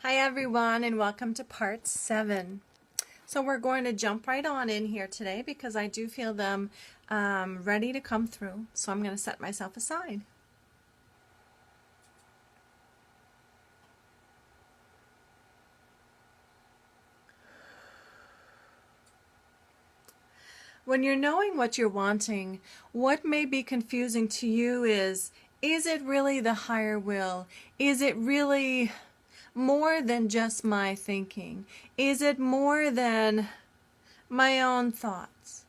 Hi everyone, and welcome to part 7. So we're going to jump right on in here today because I do feel them ready to come through. So I'm going to set myself aside. When you're knowing what you're wanting, what may be confusing to you is it really the higher will? Is it really more than just my thinking? Is it more than my own thoughts?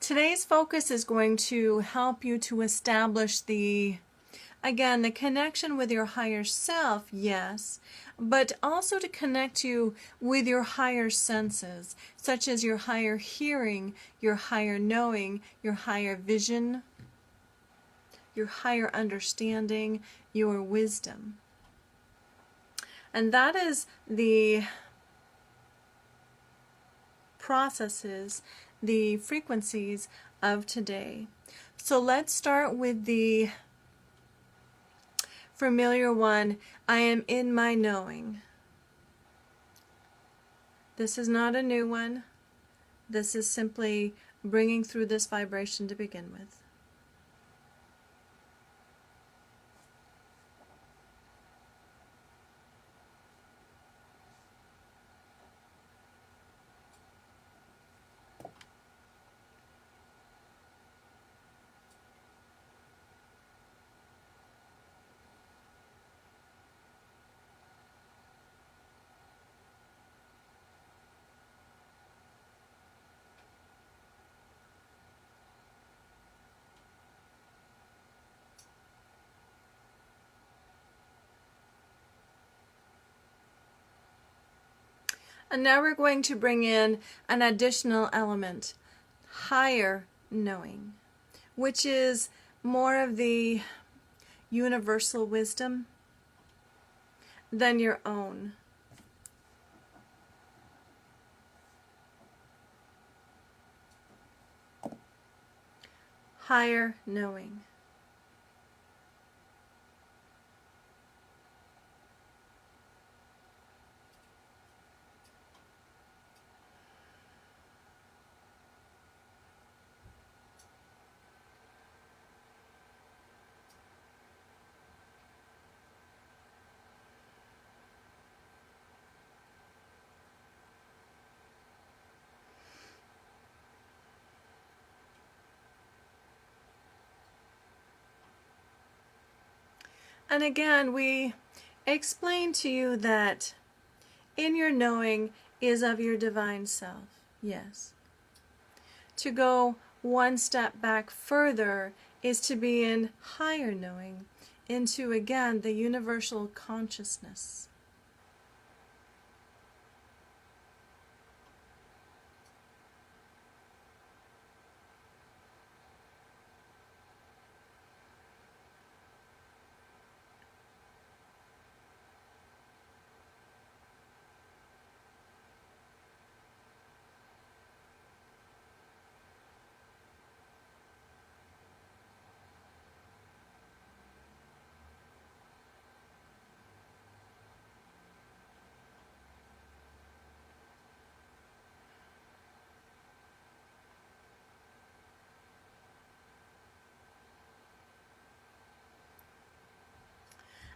Today's focus is going to help you to establish the connection with your higher self, yes, but also to connect you with your higher senses, such as your higher hearing, your higher knowing, your higher vision, your higher understanding, your wisdom. And that is the processes, the frequencies of today. So let's start with the familiar one. I am in my knowing. This is not a new one. This is simply bringing through this vibration to begin with. And now we're going to bring in an additional element, higher knowing, which is more of the universal wisdom than your own. Higher knowing. And again, we explain to you that in your knowing is of your divine self, yes. To go one step back further is to be in higher knowing, into again the universal consciousness.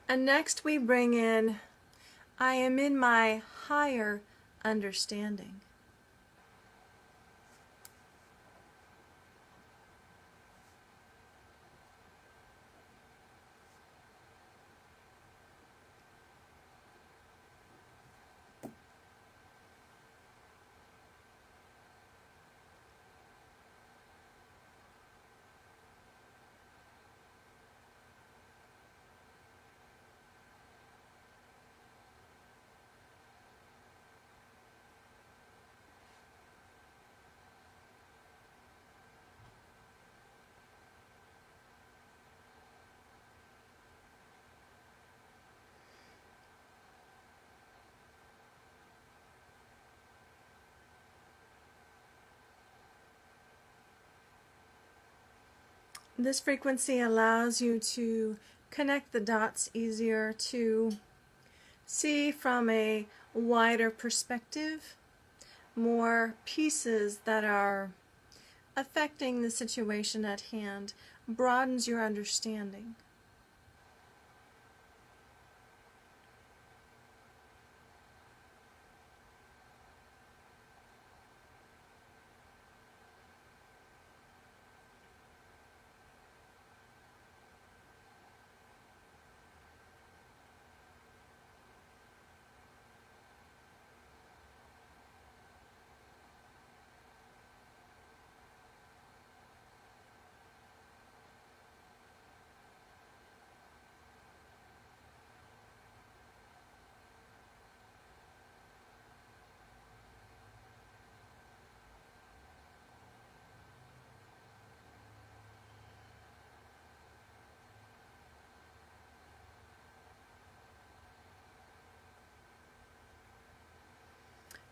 And next we bring in, I am in my higher understanding. This frequency allows you to connect the dots easier, to see from a wider perspective, more pieces that are affecting the situation at hand, broadens your understanding.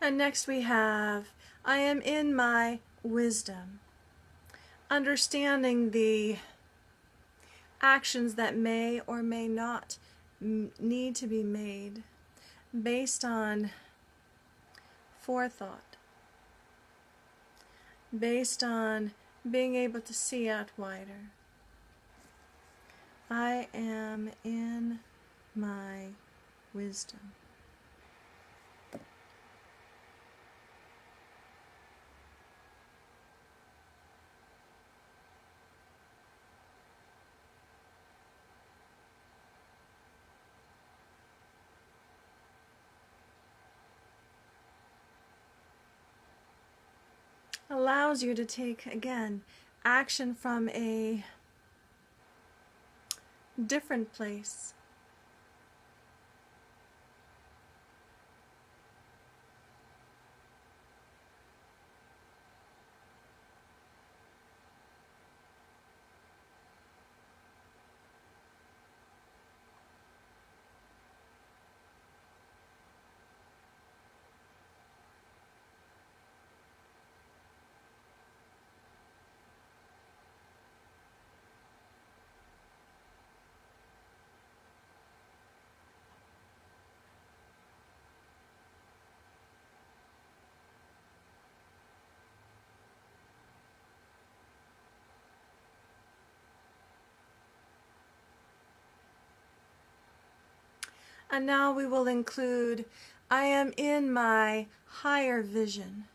And next we have, I am in my wisdom. Understanding the actions that may or may not need to be made based on forethought, based on being able to see out wider. I am in my wisdom. Allows you to take, again, action from a different place. And now we will include, I am in my higher vision.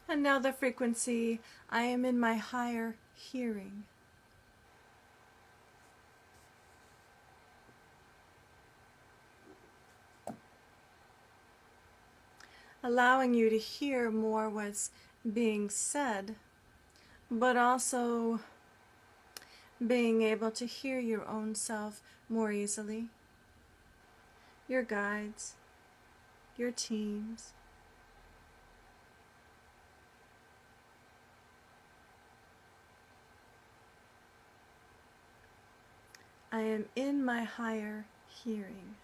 And now the frequency, I am in my higher hearing. Allowing you to hear more what's being said, but also being able to hear your own self more easily, your guides, your teams. I am in my higher hearing.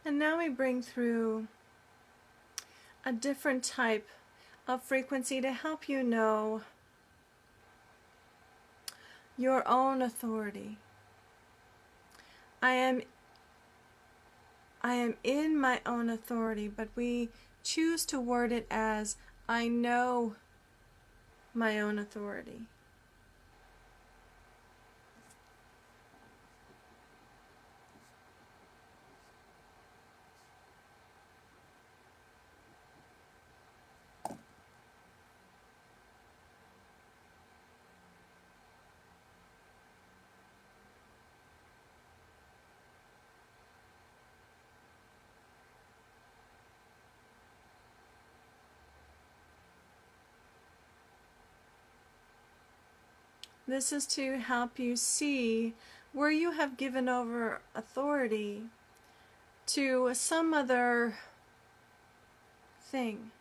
And now we bring through a different type of frequency to help you know your own authority. I am in my own authority, but we choose to word it as I know my own authority. This is to help you see where you have given over authority to some other thing,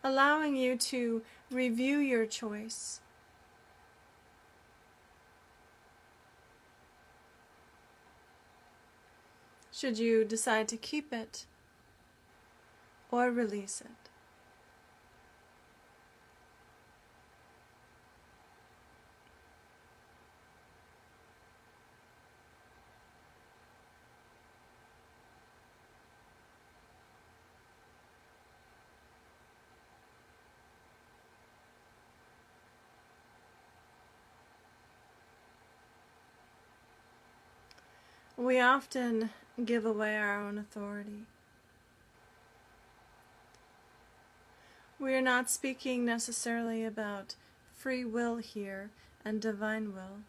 allowing you to review your choice. Should you decide to keep it or release it? We often give away our own authority. We are not speaking necessarily about free will here and divine will.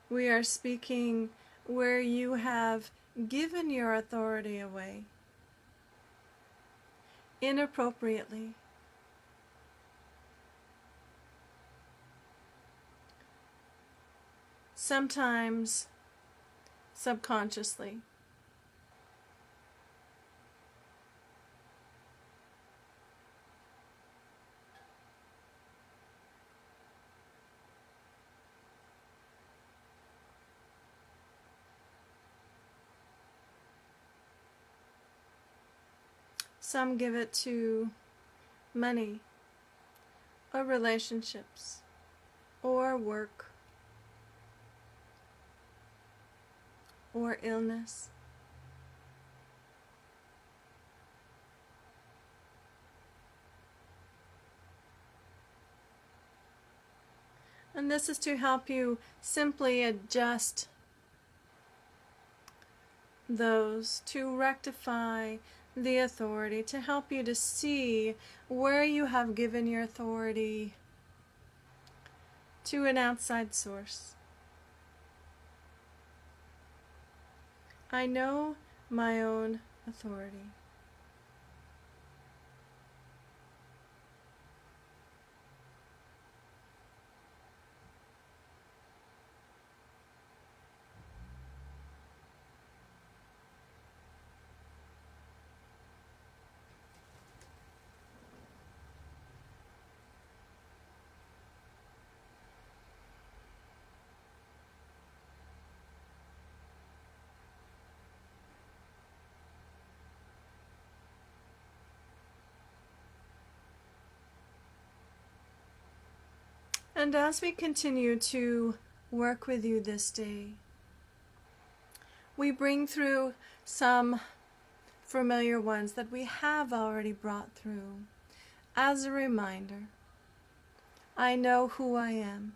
We are speaking where you have given your authority away inappropriately. Sometimes subconsciously. Some give it to money, or relationships, or work, or illness. And this is to help you simply adjust those, to rectify the authority, to help you to see where you have given your authority to an outside source. I know my own authority. And as we continue to work with you this day, we bring through some familiar ones that we have already brought through as a reminder. I know who I am.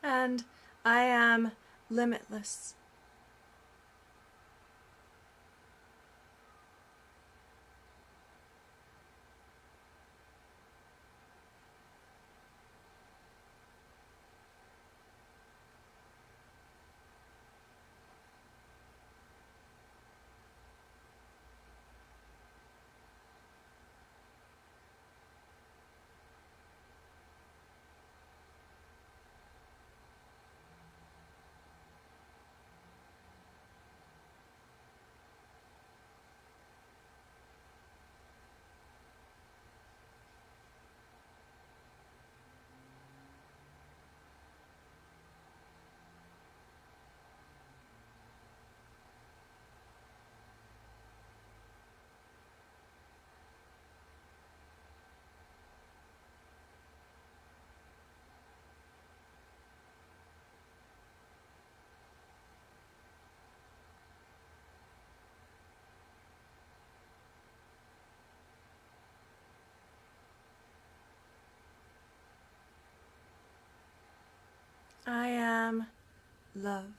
And I am limitless. I am love.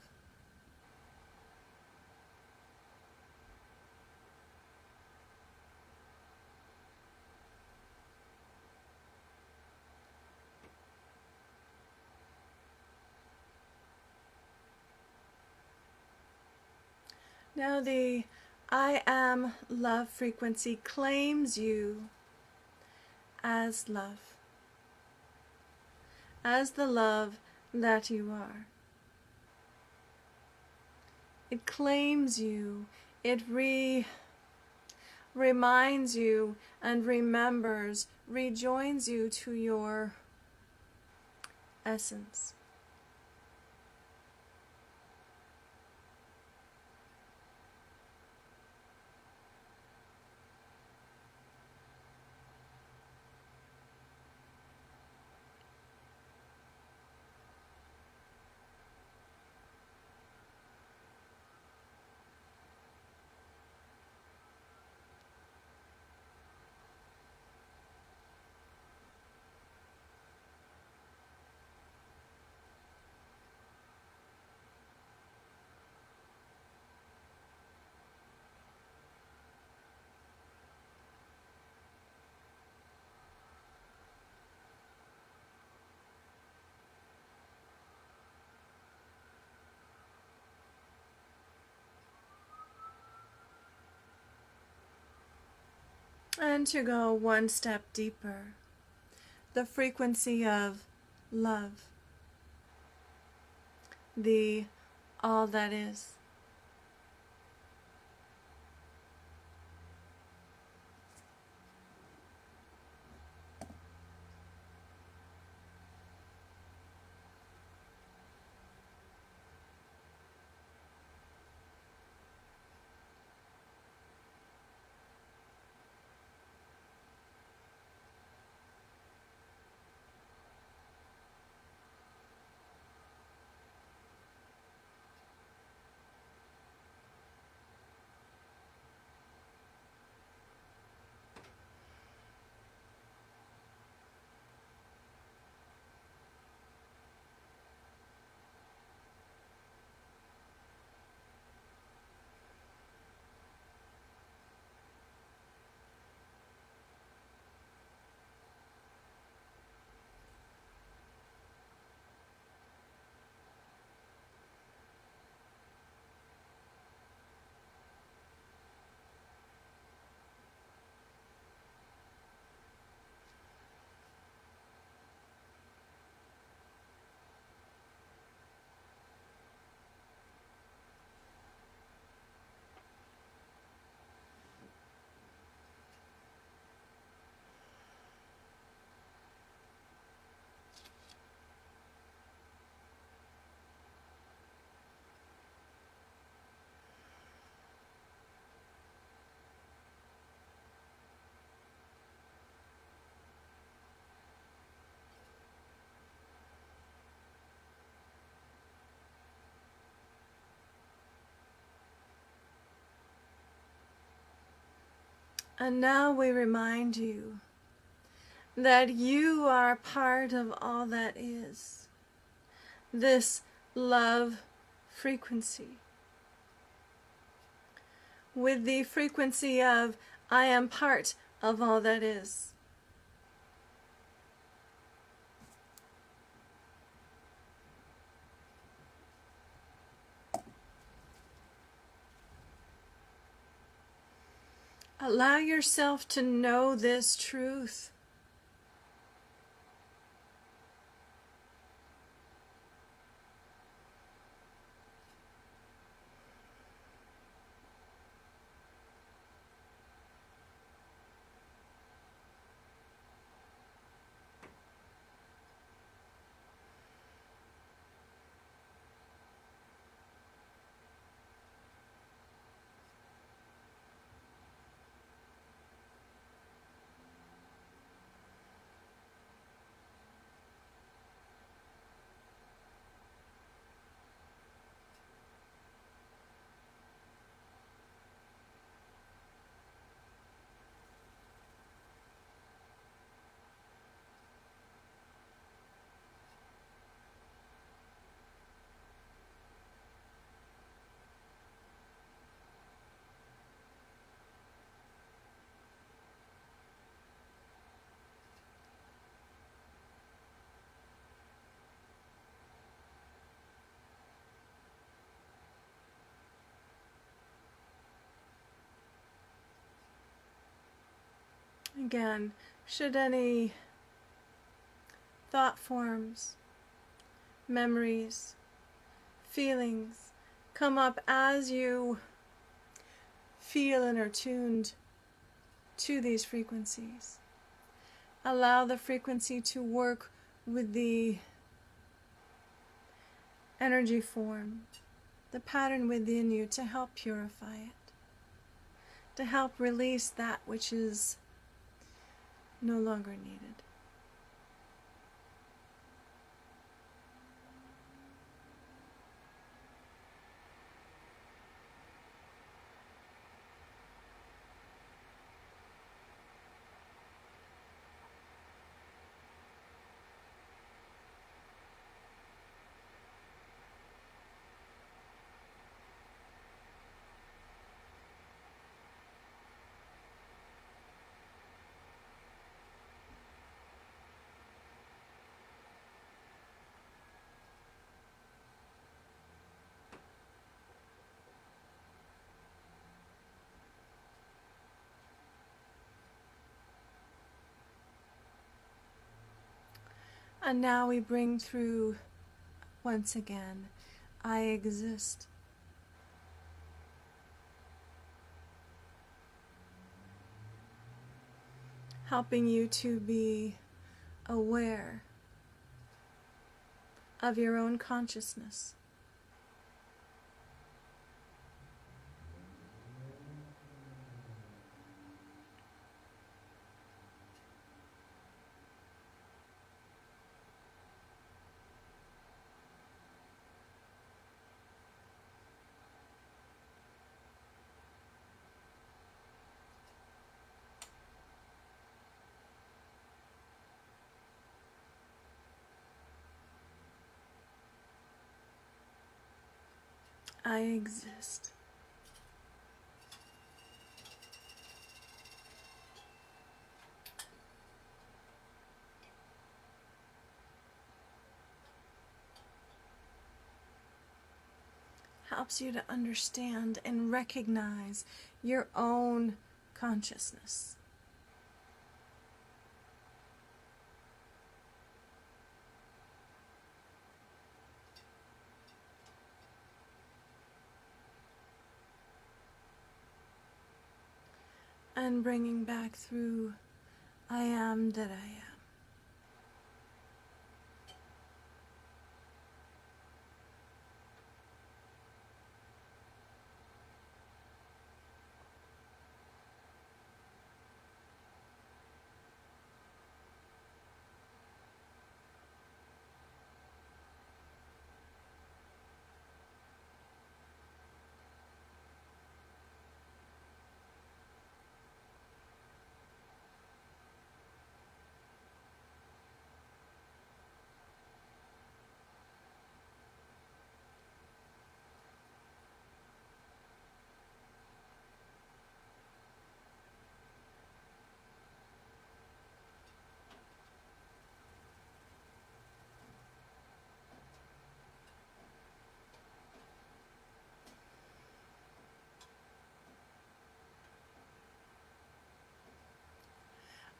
Now the I am love frequency claims you as love, as the love that you are. It claims you, it reminds you and remembers, rejoins you to your essence. And to go one step deeper, the frequency of love, the all that is. And now we remind you that you are part of all that is. This love frequency. With the frequency of I am part of all that is. Allow yourself to know this truth. Again, should any thought forms, memories, feelings come up as you feel and are tuned to these frequencies, allow the frequency to work with the energy form, the pattern within you to help purify it, to help release that which is no longer needed. And now we bring through, once again, I exist. Helping you to be aware of your own consciousness. I exist. Helps you to understand and recognize your own consciousness. And bringing back through, I am that I am.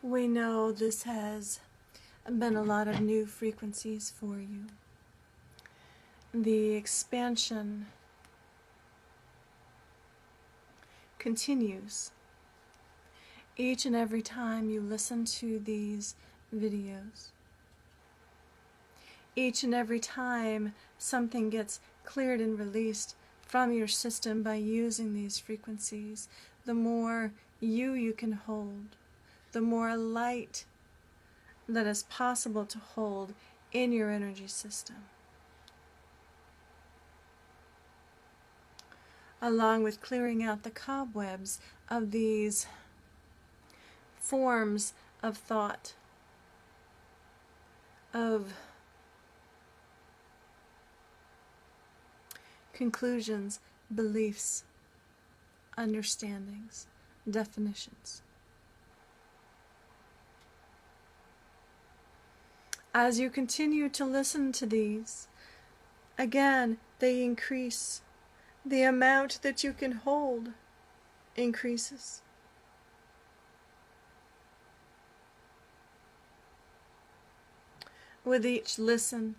We know this has been a lot of new frequencies for you. The expansion continues each and every time you listen to these videos. Each and every time something gets cleared and released from your system by using these frequencies, the more you can hold, the more light that is possible to hold in your energy system. Along with clearing out the cobwebs of these forms of thought, of conclusions, beliefs, understandings, definitions. As you continue to listen to these, again, they increase. The amount that you can hold increases. With each listen,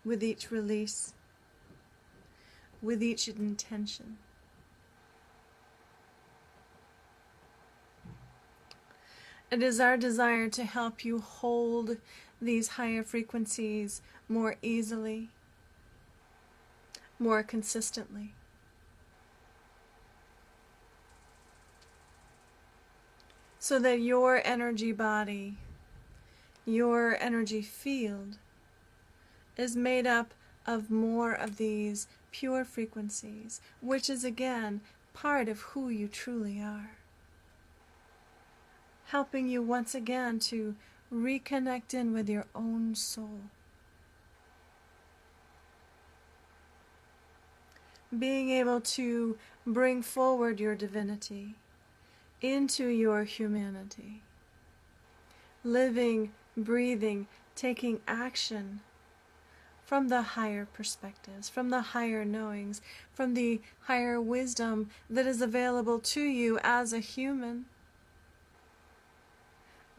with each release, with each intention. It is our desire to help you hold these higher frequencies more easily, more consistently. So that your energy body, your energy field, is made up of more of these pure frequencies, which is again part of who you truly are. Helping you once again to reconnect in with your own soul. Being able to bring forward your divinity into your humanity. Living, breathing, taking action from the higher perspectives, from the higher knowings, from the higher wisdom that is available to you as a human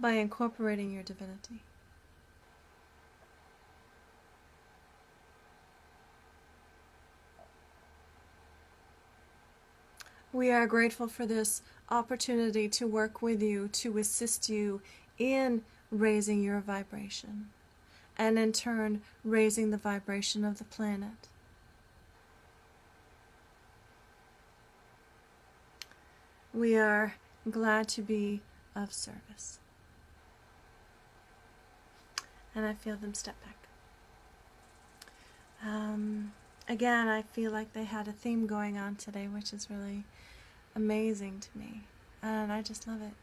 by incorporating your divinity. We are grateful for this opportunity to work with you, to assist you in raising your vibration, and in turn raising the vibration of the planet. We are glad to be of service. And I feel them step back. Again, I feel like they had a theme going on today, which is really amazing to me, and I just love it.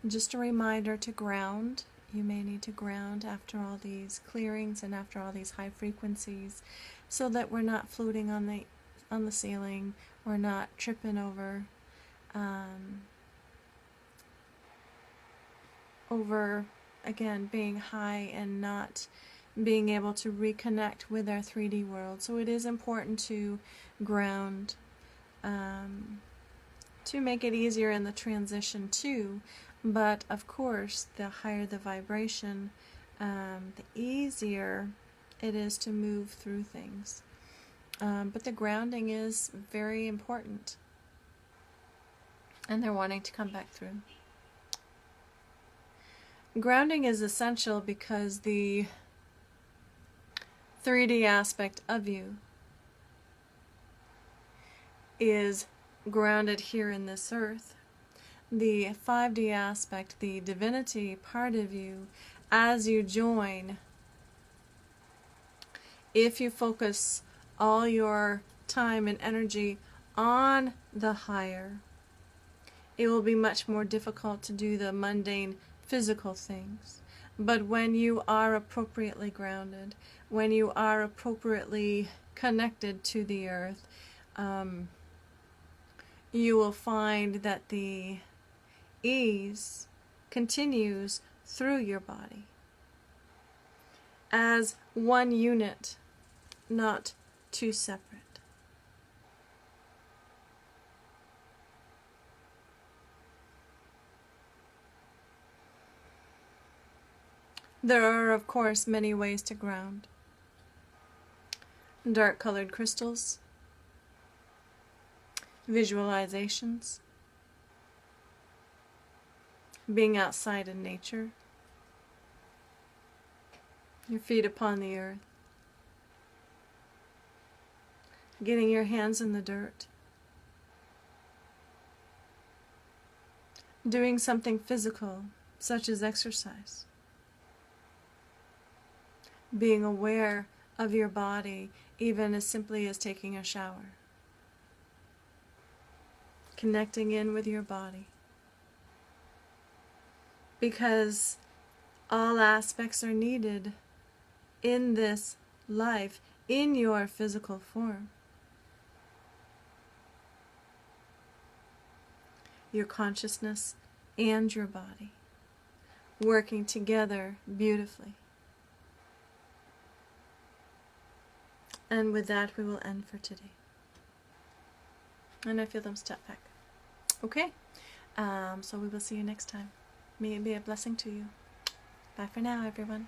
Just a reminder to ground. You may need to ground after all these clearings and after all these high frequencies, so that we're not floating on the ceiling, we're not tripping over again being high and not being able to reconnect with our 3D world. So it is important to ground, to make it easier in the transition too. But of course, the higher the vibration, the easier it is to move through things. But the grounding is very important, and they're wanting to come back through. Grounding is essential because the 3D aspect of you is grounded here in this earth. The 5D aspect, the divinity part of you, as you join, if you focus all your time and energy on the higher, it will be much more difficult to do the mundane physical things. But when you are appropriately grounded, when you are appropriately connected to the earth, you will find that the ease continues through your body as one unit, not two separate. There are, of course, many ways to ground. Dark colored crystals, visualizations, being outside in nature, your feet upon the earth, getting your hands in the dirt, doing something physical, such as exercise, being aware of your body, even as simply as taking a shower, connecting in with your body, because all aspects are needed in this life, in your physical form. Your consciousness and your body working together beautifully. And with that, we will end for today. And I feel them step back. Okay, so we will see you next time. May it be a blessing to you. Bye for now, everyone.